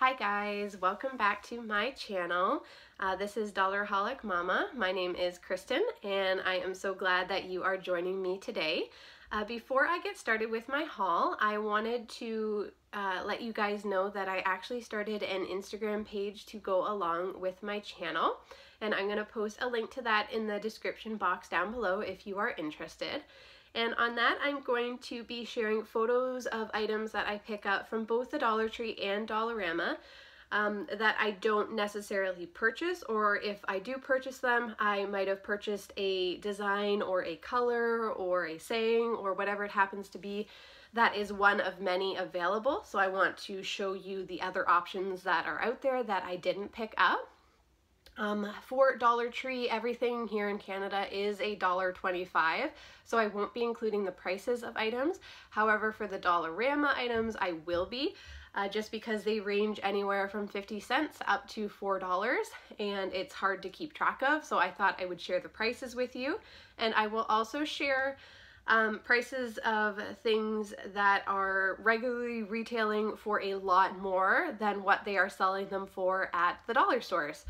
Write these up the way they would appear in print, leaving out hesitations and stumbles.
Hi guys, welcome back to my channel. This is Dollarholic Mama. My name is Kristen and I am so glad that you are joining me today. Before I get started with my haul, I wanted to let you guys know that I actually started an Instagram page to go along with my channel, and I'm going to post a link to that in the description box down below if you are interested. And on that, I'm going to be sharing photos of items that I pick up from both the Dollar Tree and Dollarama that I don't necessarily purchase, or if I do purchase them, I might have purchased a design or a color or a saying or whatever it happens to be that is one of many available. So I want to show you the other options that are out there that I didn't pick up. For Dollar Tree, everything here in Canada is $1.25, so I won't be including the prices of items. However, for the Dollarama items, I will be, just because they range anywhere from 50 cents up to $4, and it's hard to keep track of, so I thought I would share the prices with you. And I will also share prices of things that are regularly retailing for a lot more than what they are selling them for at the dollar stores.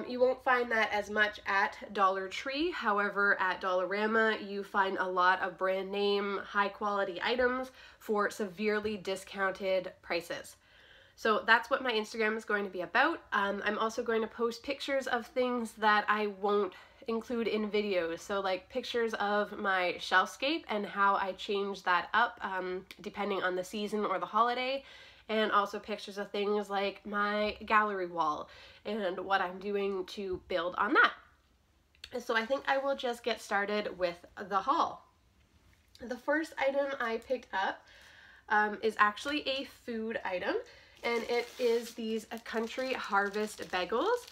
You won't find that as much at Dollar Tree. However, at Dollarama, you find a lot of brand name, high quality items for severely discounted prices. So that's what my Instagram is going to be about. I'm also going to post pictures of things that I won't include in videos. So like pictures of my shelfscape and how I change that up depending on the season or the holiday. And also pictures of things like my gallery wall and what I'm doing to build on that. So I think I will just get started with the haul. The first item I picked up is actually a food item, and it is these Country Harvest bagels.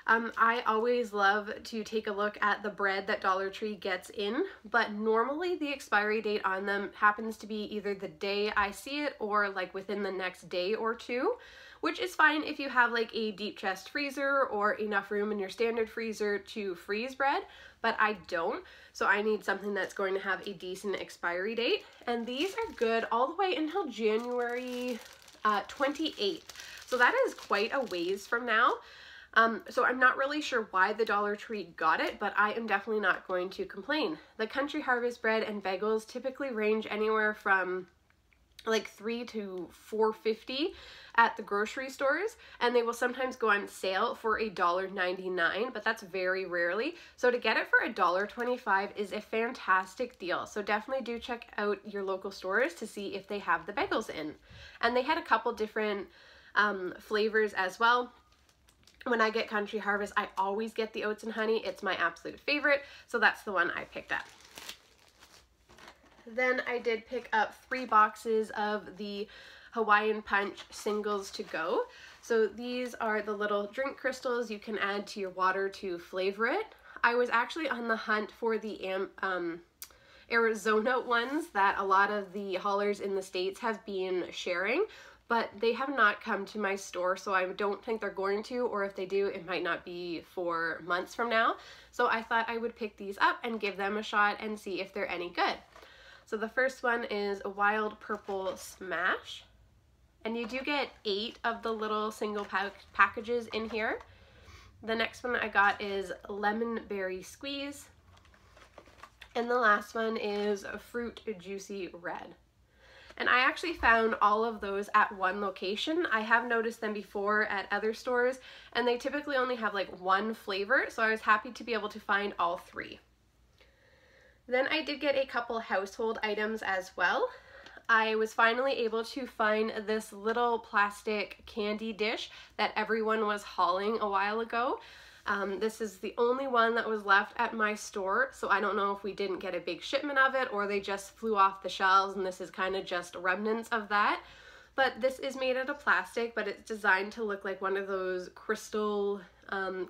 I always love to take a look at the bread that Dollar Tree gets in, but normally the expiry date on them happens to be either the day I see it or like within the next day or two, which is fine if you have like a deep chest freezer or enough room in your standard freezer to freeze bread, but I don't, so I need something that's going to have a decent expiry date. And these are good all the way until January 28th, so that is quite a ways from now. So I'm not really sure why the Dollar Tree got it, but I am definitely not going to complain. The Country Harvest bread and bagels typically range anywhere from like $3 to $4.50 at the grocery stores, and they will sometimes go on sale for $1.99, but that's very rarely. So to get it for $1.25 is a fantastic deal. So definitely do check out your local stores to see if they have the bagels in. And they had a couple different flavors as well. When I get Country Harvest, I always get the oats and honey. It's my absolute favorite, so that's the one I picked up. Then I did pick up 3 boxes of the Hawaiian Punch singles to go. So these are the little drink crystals you can add to your water to flavor it. I was actually on the hunt for the Arizona ones that a lot of the haulers in the States have been sharing, but they have not come to my store, so I don't think they're going to, or if they do, it might not be for months from now. So I thought I would pick these up and give them a shot and see if they're any good. So the first one is a Wild Purple Smash, and you do get 8 of the little single packages in here. The next one I got is Lemon Berry Squeeze, and the last one is a Fruit Juicy Red. And I actually found all of those at one location. I have noticed them before at other stores, and they typically only have like one flavor, so I was happy to be able to find all 3. Then I did get a couple household items as well. I was finally able to find this little plastic candy dish that everyone was hauling a while ago. This is the only one that was left at my store, so I don't know if we didn't get a big shipment of it or they just flew off the shelves and this is kind of just remnants of that. But this is made out of plastic, but it's designed to look like one of those crystal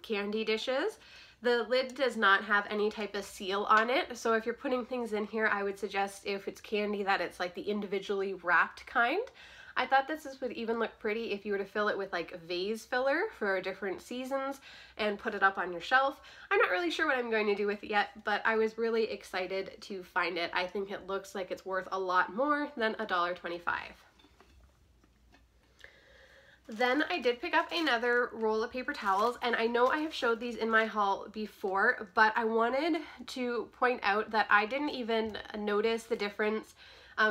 candy dishes. The lid does not have any type of seal on it, so if you're putting things in here, I would suggest if it's candy that it's like the individually wrapped kind. I thought this would even look pretty if you were to fill it with like a vase filler for different seasons and put it up on your shelf. I'm not really sure what I'm going to do with it yet, but I was really excited to find it. I think it looks like it's worth a lot more than $1.25. Then I did pick up another roll of paper towels, and I know I have showed these in my haul before, but I wanted to point out that I didn't even notice the difference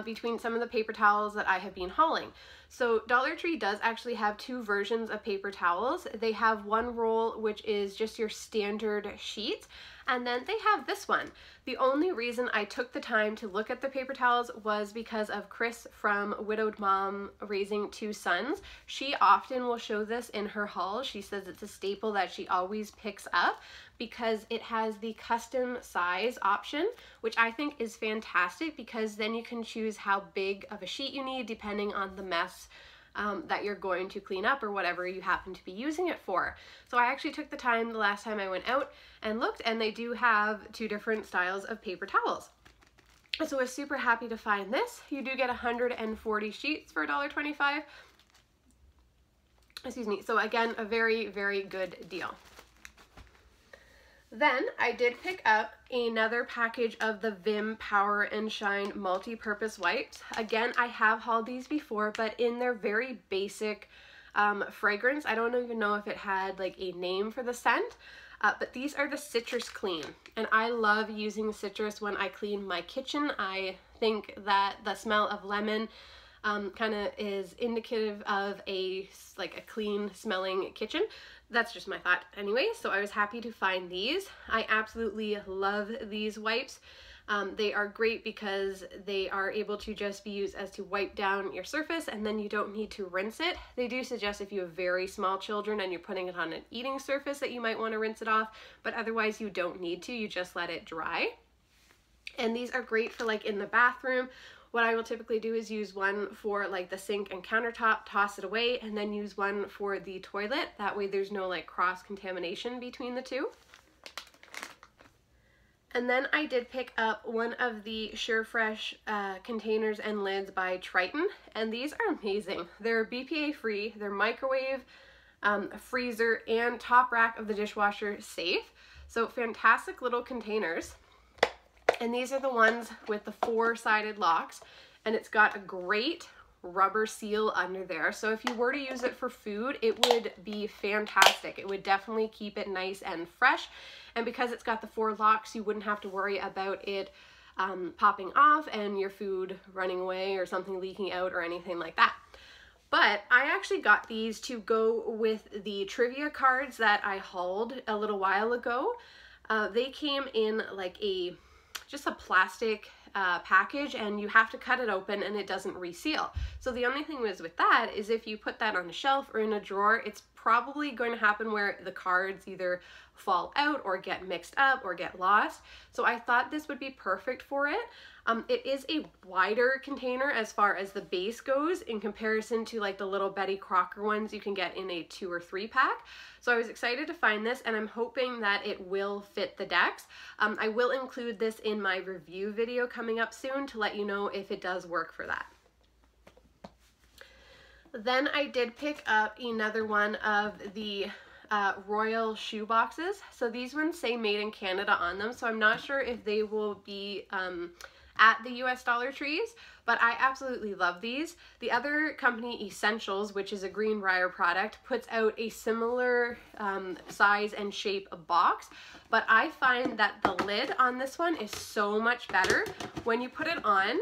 between some of the paper towels that I have been hauling. So Dollar Tree does actually have two versions of paper towels. They have one roll which is just your standard sheet, and then they have this one. The only reason I took the time to look at the paper towels was because of Chris from Widowed Mom Raising Two Sons. She often will show this in her haul. She says it's a staple that she always picks up because it has the custom size option, which I think is fantastic because then you can choose how big of a sheet you need depending on the mess that you're going to clean up or whatever you happen to be using it for. So I actually took the time the last time I went out and looked, and they do have two different styles of paper towels. So I was super happy to find this. You do get 140 sheets for $1.25. Excuse me. So again, a very, very good deal. Then I did pick up another package of the Vim Power and Shine multi-purpose wipes. Again, I have hauled these before, but in their very basic fragrance. I don't even know if it had like a name for the scent, but these are the Citrus Clean, and I love using citrus when I clean my kitchen. I think that the smell of lemon kind of is indicative of a clean smelling kitchen. That's just my thought anyway, so I was happy to find these. I absolutely love these wipes. They are great because they are able to just be used as to wipe down your surface, and then you don't need to rinse it. They do suggest if you have very small children and you're putting it on an eating surface that you might want to rinse it off, but otherwise you don't need to, you just let it dry. And these are great for like in the bathroom. What I will typically do is use one for like the sink and countertop, toss it away, and then use one for the toilet. That way there's no like cross-contamination between the two. And then I did pick up one of the SureFresh containers and lids by Triton, and these are amazing. They're BPA free, they're microwave, freezer, and top rack of the dishwasher safe. So fantastic little containers. And these are the ones with the four-sided locks, and it's got a great rubber seal under there. So if you were to use it for food, it would be fantastic. It would definitely keep it nice and fresh. And because it's got the four locks, you wouldn't have to worry about it popping off and your food running away or something leaking out or anything like that. But I actually got these to go with the trivia cards that I hauled a little while ago. They came in like just a plastic package, and you have to cut it open and it doesn't reseal. So the only thing was with that is if you put that on a shelf or in a drawer, it's probably going to happen where the cards either fall out or get mixed up or get lost. So I thought this would be perfect for it. It is a wider container as far as the base goes in comparison to like the little Betty Crocker ones you can get in a 2 or 3 pack. So I was excited to find this, and I'm hoping that it will fit the decks. I will include this in my review video coming up soon to let you know if it does work for that. Then I did pick up another one of the Royal shoe boxes. So these ones say made in Canada on them, so I'm not sure if they will be at the US Dollar Trees, but I absolutely love these. The other company, Essentials, which is a Greenbrier product, puts out a similar size and shape of box, but I find that the lid on this one is so much better. When you put it on,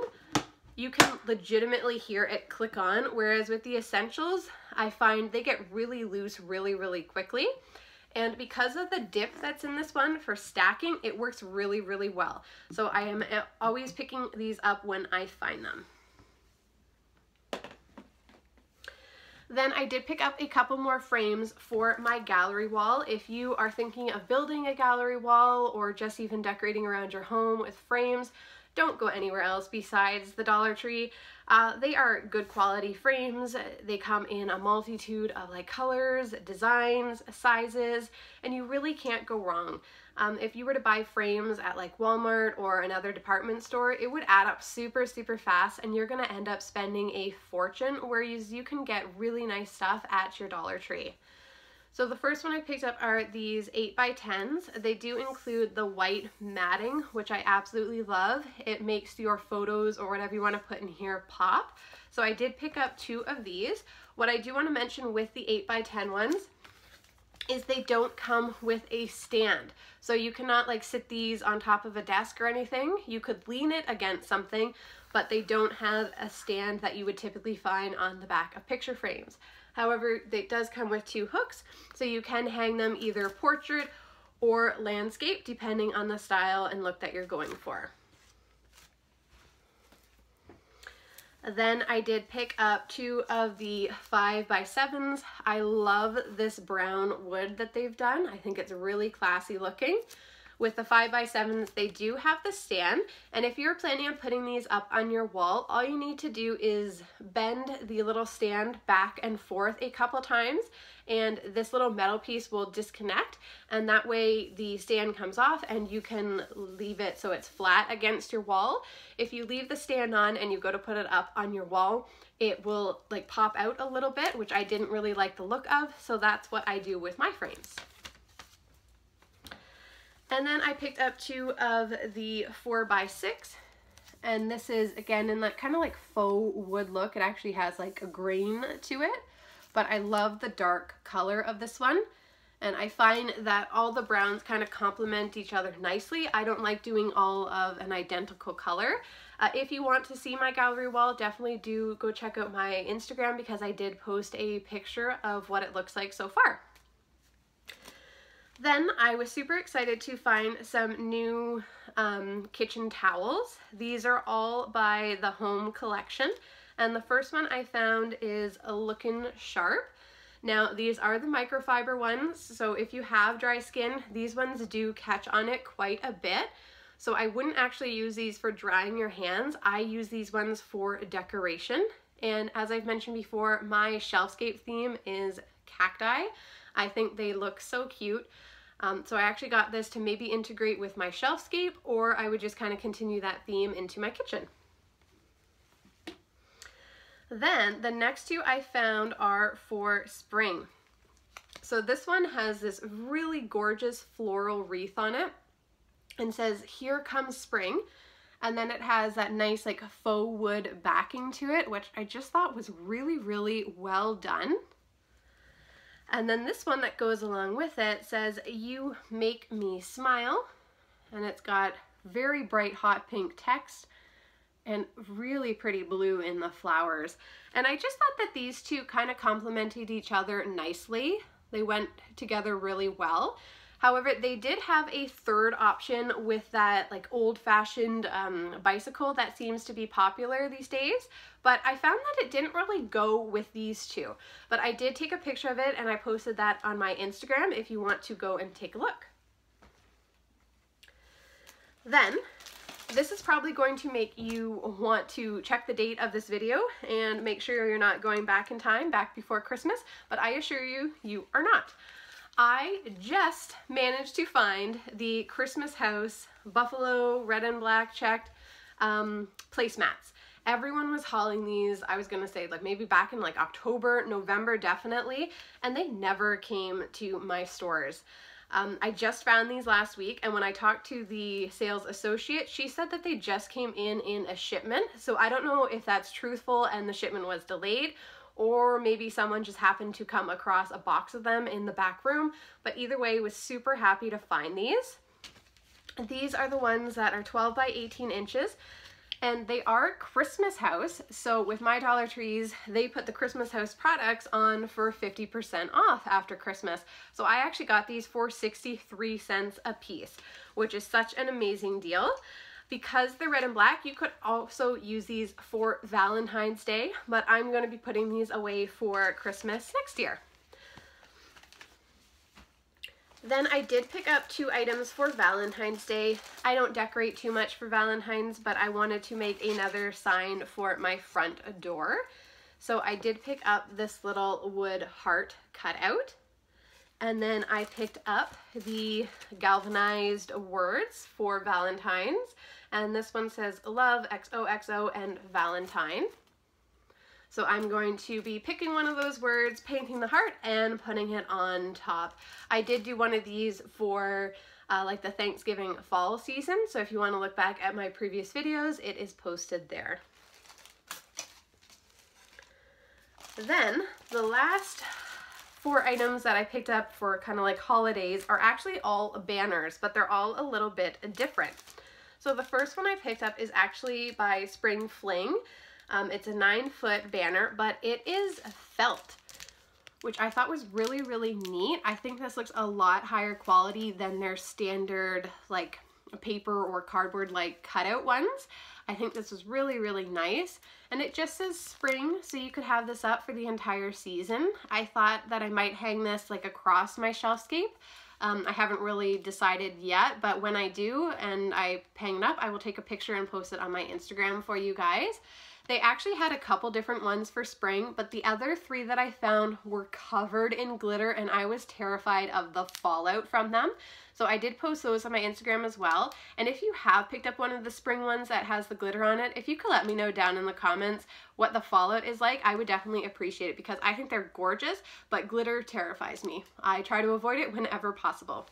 you can legitimately hear it click on, whereas with the Essentials, I find they get really loose really, really quickly. And because of the dip that's in this one for stacking, it works really, really well. So I am always picking these up when I find them. Then I did pick up a couple more frames for my gallery wall. If you are thinking of building a gallery wall or just even decorating around your home with frames, don't go anywhere else besides the Dollar Tree. They are good quality frames. They come in a multitude of like colors, designs, sizes, and you really can't go wrong. If you were to buy frames at like Walmart or another department store, it would add up super, super fast, and you're gonna end up spending a fortune, whereas you can get really nice stuff at your Dollar Tree. So the first one I picked up are these 8x10s. They do include the white matting, which I absolutely love. It makes your photos or whatever you want to put in here pop. So I did pick up 2 of these. What I do want to mention with the 8x10 ones is they don't come with a stand. So you cannot like sit these on top of a desk or anything. You could lean it against something, but they don't have a stand that you would typically find on the back of picture frames. However, it does come with 2 hooks, so you can hang them either portrait or landscape, depending on the style and look that you're going for. Then I did pick up 2 of the 5x7s. I love this brown wood that they've done. I think it's really classy looking. With the 5x7s, they do have the stand, and if you're planning on putting these up on your wall, all you need to do is bend the little stand back and forth a couple times, and this little metal piece will disconnect, and that way the stand comes off and you can leave it so it's flat against your wall. If you leave the stand on and you go to put it up on your wall, it will like pop out a little bit, which I didn't really like the look of, so that's what I do with my frames. And then I picked up 2 of the 4x6, and this is again in that kind of like faux wood look. It actually has like a grain to it, but I love the dark color of this one, and I find that all the browns kind of complement each other nicely. I don't like doing all of an identical color. If you want to see my gallery wall, definitely do go check out my Instagram, because I did post a picture of what it looks like so far. Then I was super excited to find some new kitchen towels. These are all by the Home Collection, and the first one I found is a Lookin' Sharp. Now these are the microfiber ones, so if you have dry skin, these ones do catch on it quite a bit. So I wouldn't actually use these for drying your hands. I use these ones for decoration, and as I've mentioned before, my shelfscape theme is cacti. I think they look so cute. So I actually got this to maybe integrate with my shelfscape, or I would just kind of continue that theme into my kitchen. Then the next 2 I found are for spring. So this one has this really gorgeous floral wreath on it and says, "Here comes spring." And then it has that nice like faux wood backing to it, which I just thought was really, really well done. And then this one that goes along with it says, "You make me smile," and it's got very bright hot pink text and really pretty blue in the flowers. And I just thought that these 2 kind of complemented each other nicely. They went together really well. However, they did have a third option with that like old-fashioned bicycle that seems to be popular these days, but I found that it didn't really go with these 2. But I did take a picture of it and I posted that on my Instagram if you want to go and take a look. Then, this is probably going to make you want to check the date of this video and make sure you're not going back in time, back before Christmas, but I assure you, you are not. I just managed to find the Christmas House Buffalo red and black checked placemats. Everyone was hauling these, I was gonna say like maybe back in like October, November definitely, and they never came to my stores. I just found these last week, and when I talked to the sales associate, she said that they just came in a shipment. So I don't know if that's truthful and the shipment was delayed, or maybe someone just happened to come across a box of them in the back room, but either way, was super happy to find these. These are the ones that are 12 by 18 inches, and they are Christmas House. So with my Dollar Trees, they put the Christmas House products on for 50% off after Christmas. So I actually got these for 63 cents a piece, which is such an amazing deal. Because they're red and black, you could also use these for Valentine's Day, but I'm going to be putting these away for Christmas next year. Then I did pick up 2 items for Valentine's Day. I don't decorate too much for Valentine's, but I wanted to make another sign for my front door. So I did pick up this little wood heart cutout. And then I picked up the galvanized words for Valentine's. And this one says love, XOXO, and Valentine. So I'm going to be picking one of those words, painting the heart, and putting it on top. I did do one of these for like the Thanksgiving fall season, so if you want to look back at my previous videos, it is posted there. Then the last 4 items that I picked up for kind of like holidays are actually all banners, but they're all a little bit different. So the first one I picked up is actually by Spring Fling. It's a 9-foot banner, but it is felt, which I thought was really, really neat. I think this looks a lot higher quality than their standard like paper or cardboard like cutout ones. I think this was really, really nice. And it just says spring, so you could have this up for the entire season. I thought that I might hang this like across my shelfscape. I haven't really decided yet, but when I do and I hang it up, I will take a picture and post it on my Instagram for you guys. They actually had a couple different ones for spring, but the other 3 that I found were covered in glitter, and I was terrified of the fallout from them. So I did post those on my Instagram as well. And if you have picked up one of the spring ones that has the glitter on it, if you could let me know down in the comments what the fallout is like, I would definitely appreciate it, because I think they're gorgeous, but glitter terrifies me. I try to avoid it whenever possible.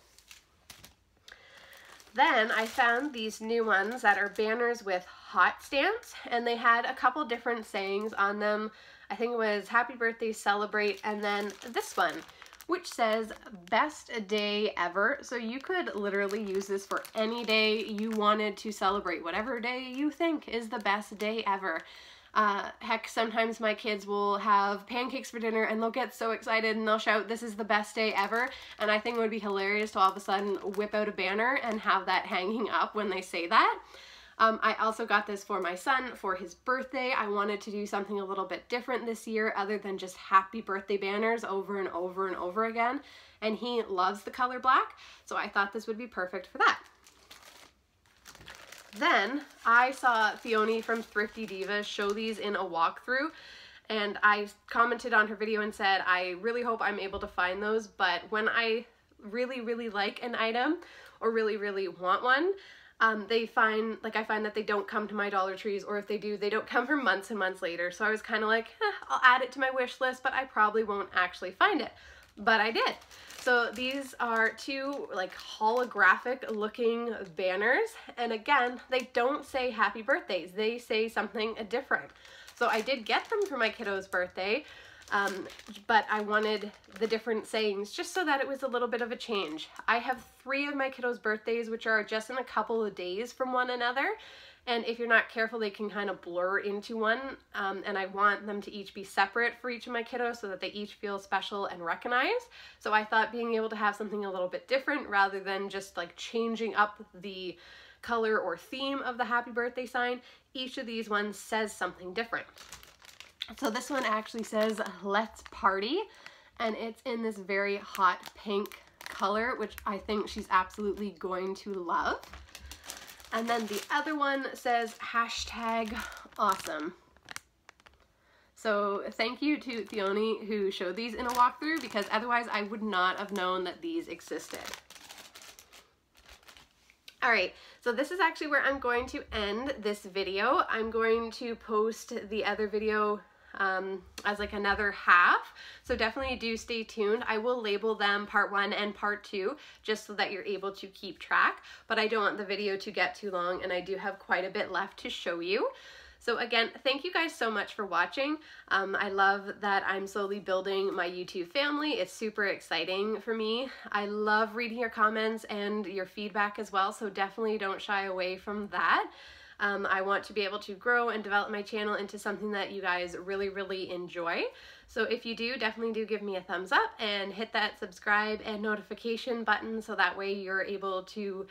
Then I found these new ones that are banners with hot stamps, and they had a couple different sayings on them. I think it was happy birthday, celebrate, and then this one, which says best day ever. So you could literally use this for any day you wanted to celebrate, whatever day you think is the best day ever. Heck, sometimes my kids will have pancakes for dinner and they'll get so excited and they'll shout, "This is the best day ever." And I think it would be hilarious to all of a sudden whip out a banner and have that hanging up when they say that. I also got this for my son for his birthday. I wanted to do something a little bit different this year other than just happy birthday banners over and over and over again. And he loves the color black, so I thought this would be perfect for that. Then I saw Theoni from Thrifty Divas show these in a walkthrough, and I commented on her video and said, I really hope I'm able to find those, but when I really, really like an item or really, really want one, I find that they don't come to my Dollar Trees, or if they do, they don't come for months and months later. So I was kind of like, I'll add it to my wish list, but I probably won't actually find it. But I did. So these are 2 like holographic looking banners, and again, they don't say happy birthdays, they say something different. So I did get them for my kiddo's birthday, but I wanted the different sayings just so that it was a little bit of a change. I have 3 of my kiddo's birthdays, which are just in a couple of days from one another. And if you're not careful, they can kind of blur into one, and I want them to each be separate for each of my kiddos so that they each feel special and recognized. So I thought being able to have something a little bit different rather than just like changing up the color or theme of the happy birthday sign, each of these ones says something different. So this one actually says, "Let's party," and it's in this very hot pink color, which I think she's absolutely going to love. And then the other one says #awesome. So thank you to Theoni who showed these in a walkthrough, because otherwise I would not have known that these existed. Alright, so this is actually where I'm going to end this video. I'm going to post the other video as like another half, so definitely do stay tuned. I will label them part 1 and part 2 just so that you're able to keep track, but I don't want the video to get too long, and I do have quite a bit left to show you. So again, thank you guys so much for watching. I love that I'm slowly building my YouTube family. It's super exciting for me. I love reading your comments and your feedback as well, so definitely don't shy away from that. I want to be able to grow and develop my channel into something that you guys really, really enjoy. So if you do, definitely do give me a thumbs up and hit that subscribe and notification button so that way you're able to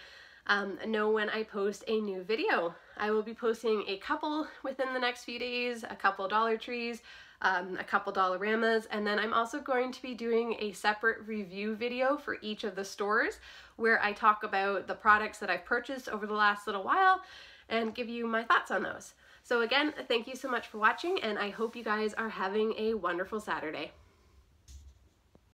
know when I post a new video. I will be posting a couple within the next few days, a couple Dollar Trees, a couple Dollaramas, and then I'm also going to be doing a separate review video for each of the stores where I talk about the products that I've purchased over the last little while and give you my thoughts on those. So again, thank you so much for watching, and I hope you guys are having a wonderful Saturday.